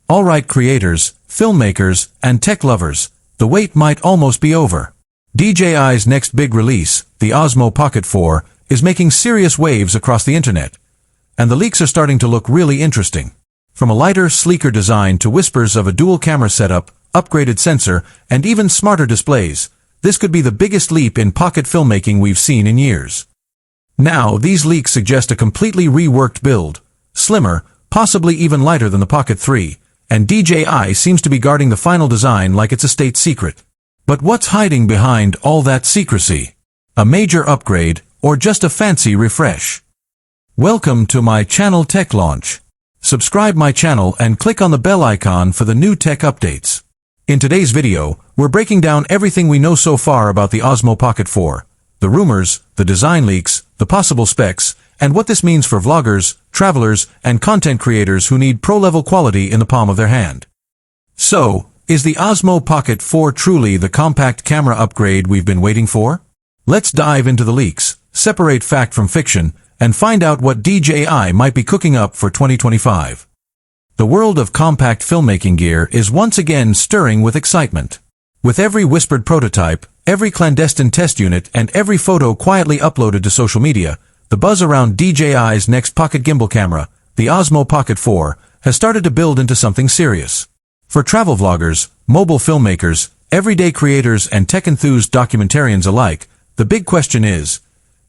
Alright creators, filmmakers, and tech lovers, the wait might almost be over. DJI's next big release, the Osmo Pocket 4, is making serious waves across the internet. And the leaks are starting to look really interesting. From a lighter, sleeker design to whispers of a dual camera setup, upgraded sensor, and even smarter displays, this could be the biggest leap in pocket filmmaking we've seen in years. Now, these leaks suggest a completely reworked build, slimmer, possibly even lighter than the Pocket 3, and DJI seems to be guarding the final design like it's a state secret. But what's hiding behind all that secrecy? A major upgrade, or just a fancy refresh? Welcome to my channel Tech Launch. Subscribe my channel and click on the bell icon for the new tech updates. In today's video, we're breaking down everything we know so far about the Osmo Pocket 4, the rumors, the design leaks, the possible specs, and what this means for vloggers, travelers, and content creators who need pro-level quality in the palm of their hand. So, is the Osmo Pocket 4 truly the compact camera upgrade we've been waiting for? Let's dive into the leaks, separate fact from fiction, and find out what DJI might be cooking up for 2025. The world of compact filmmaking gear is once again stirring with excitement. With every whispered prototype, every clandestine test unit, and every photo quietly uploaded to social media, the buzz around DJI's next pocket gimbal camera, the Osmo Pocket 4, has started to build into something serious. For travel vloggers, mobile filmmakers, everyday creators, and tech-enthused documentarians alike, the big question is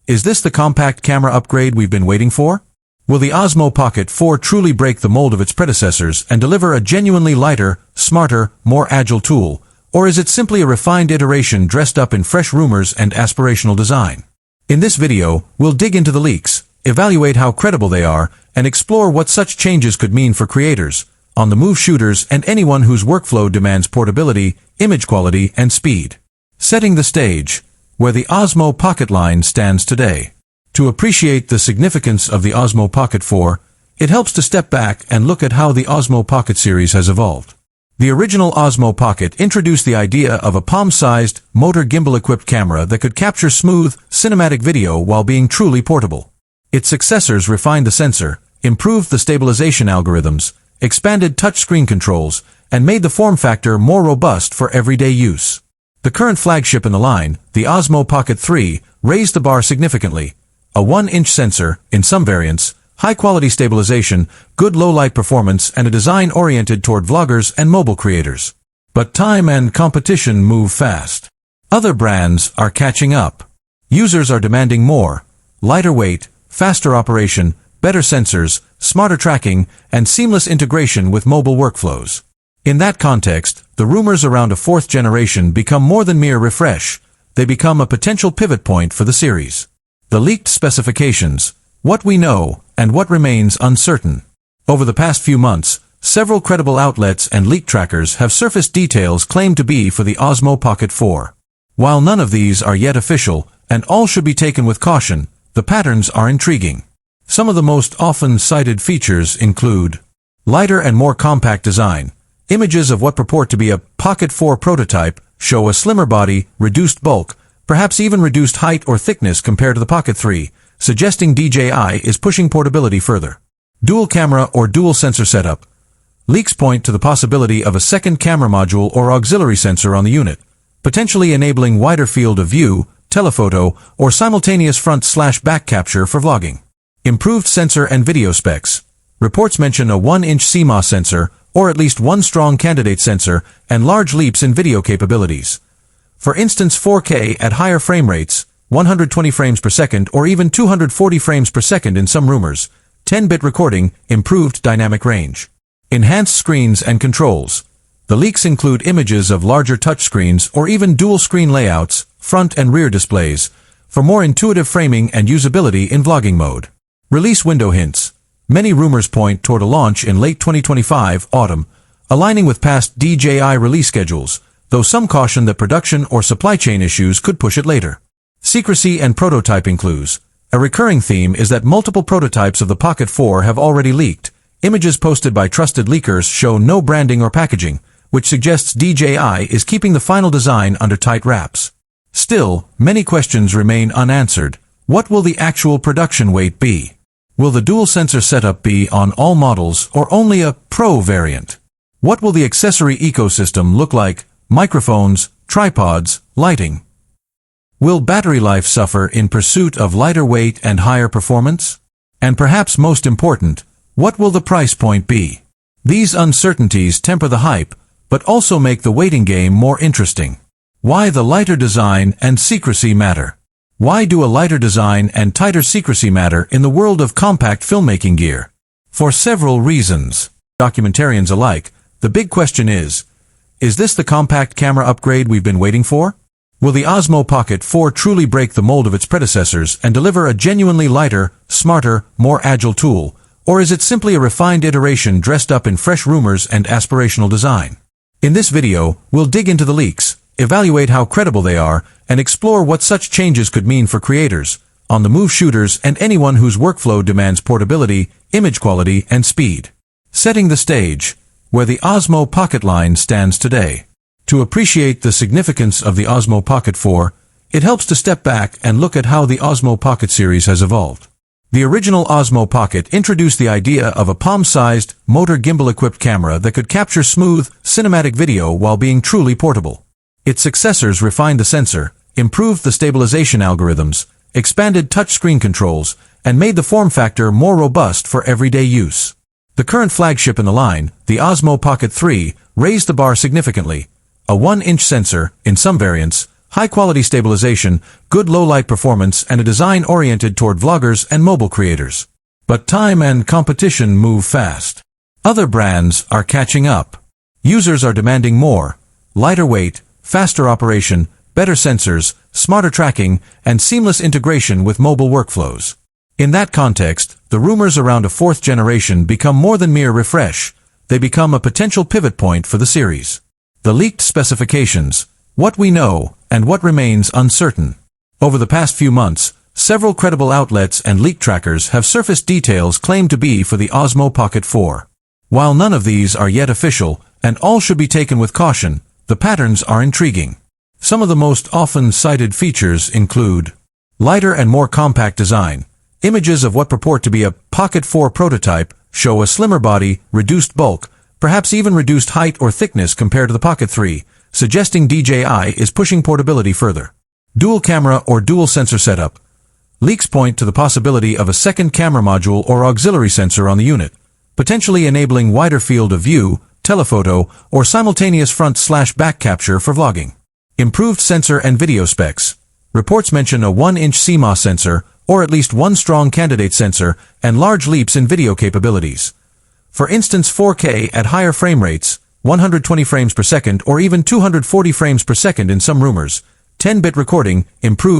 this the compact camera upgrade we've been waiting for? Will the Osmo Pocket 4 truly break the mold of its predecessors and deliver a genuinely lighter, smarter, more agile tool, or is it simply a refined iteration dressed up in fresh rumors and aspirational design? In this video, we'll dig into the leaks, evaluate how credible they are, and explore what such changes could mean for creators, on-the-move shooters, and anyone whose workflow demands portability, image quality, and speed. Setting the stage, where the Osmo Pocket line stands today. To appreciate the significance of the Osmo Pocket 4, it helps to step back and look at how the Osmo Pocket series has evolved. The original Osmo Pocket introduced the idea of a palm-sized, motor gimbal-equipped camera that could capture smooth, cinematic video while being truly portable. Its successors refined the sensor, improved the stabilization algorithms, expanded touchscreen controls, and made the form factor more robust for everyday use. The current flagship in the line, the Osmo Pocket 3, raised the bar significantly. A 1-inch sensor, in some variants, high-quality stabilization, good low-light performance, and a design oriented toward vloggers and mobile creators. But time and competition move fast. Other brands are catching up. Users are demanding more: lighter weight, faster operation, better sensors, smarter tracking, and seamless integration with mobile workflows. In that context, the rumors around a fourth generation become more than mere refresh. They become a potential pivot point for the series. The leaked specifications, what we know, and what remains uncertain. Over the past few months, several credible outlets and leak trackers have surfaced details claimed to be for the Osmo Pocket 4. While none of these are yet official, and all should be taken with caution, the patterns are intriguing. Some of the most often cited features include lighter and more compact design. Images of what purport to be a Pocket 4 prototype show a slimmer body, reduced bulk, perhaps even reduced height or thickness compared to the Pocket 3, suggesting DJI is pushing portability further. Dual camera or dual sensor setup. Leaks point to the possibility of a second camera module or auxiliary sensor on the unit, potentially enabling wider field of view, telephoto, or simultaneous front/back capture for vlogging. Improved sensor and video specs. Reports mention a 1-inch CMOS sensor, or at least one strong candidate sensor, and large leaps in video capabilities. For instance, 4K at higher frame rates, 120 frames per second or even 240 frames per second in some rumors, 10-bit recording, improved dynamic range. Enhanced screens and controls. The leaks include images of larger touchscreens or even dual-screen layouts, front and rear displays, for more intuitive framing and usability in vlogging mode. Release window hints. Many rumors point toward a launch in late 2025 autumn, aligning with past DJI release schedules, though some caution that production or supply chain issues could push it later. Secrecy and prototyping clues. A recurring theme is that multiple prototypes of the Pocket 4 have already leaked. Images posted by trusted leakers show no branding or packaging, which suggests DJI is keeping the final design under tight wraps. Still, many questions remain unanswered. What will the actual production weight be? Will the dual sensor setup be on all models or only a Pro variant? What will the accessory ecosystem look like? Microphones, tripods, lighting. Will battery life suffer in pursuit of lighter weight and higher performance? And perhaps most important, what will the price point be? These uncertainties temper the hype, but also make the waiting game more interesting. Why the lighter design and secrecy matter? Why do a lighter design and tighter secrecy matter in the world of compact filmmaking gear? For several reasons. Documentarians alike, the big question is this the compact camera upgrade we've been waiting for? Will the Osmo Pocket 4 truly break the mold of its predecessors and deliver a genuinely lighter, smarter, more agile tool, or is it simply a refined iteration dressed up in fresh rumors and aspirational design? In this video, we'll dig into the leaks, evaluate how credible they are, and explore what such changes could mean for creators, on-the-move shooters, and anyone whose workflow demands portability, image quality, and speed. Setting the stage, where the Osmo Pocket line stands today. To appreciate the significance of the Osmo Pocket 4, it helps to step back and look at how the Osmo Pocket series has evolved. The original Osmo Pocket introduced the idea of a palm-sized, motor gimbal-equipped camera that could capture smooth, cinematic video while being truly portable. Its successors refined the sensor, improved the stabilization algorithms, expanded touchscreen controls, and made the form factor more robust for everyday use. The current flagship in the line, the Osmo Pocket 3, raised the bar significantly. A 1-inch sensor, in some variants, high-quality stabilization, good low-light performance, and a design oriented toward vloggers and mobile creators. But time and competition move fast. Other brands are catching up. Users are demanding more: lighter weight, faster operation, better sensors, smarter tracking, and seamless integration with mobile workflows. In that context, the rumors around a fourth generation become more than mere refresh. They become a potential pivot point for the series. The leaked specifications, what we know, and what remains uncertain. Over the past few months, several credible outlets and leak trackers have surfaced details claimed to be for the Osmo Pocket 4. While none of these are yet official, and all should be taken with caution, the patterns are intriguing. Some of the most often cited features include lighter and more compact design. Images of what purport to be a Pocket 4 prototype show a slimmer body, reduced bulk, perhaps even reduced height or thickness compared to the Pocket 3, suggesting DJI is pushing portability further. Dual camera or dual sensor setup. Leaks point to the possibility of a second camera module or auxiliary sensor on the unit, potentially enabling wider field of view, telephoto, or simultaneous front/back capture for vlogging. Improved sensor and video specs. Reports mention a 1-inch CMOS sensor, or at least one strong candidate sensor, and large leaps in video capabilities. For instance, 4K at higher frame rates, 120 frames per second or even 240 frames per second in some rumors, 10-bit recording, improved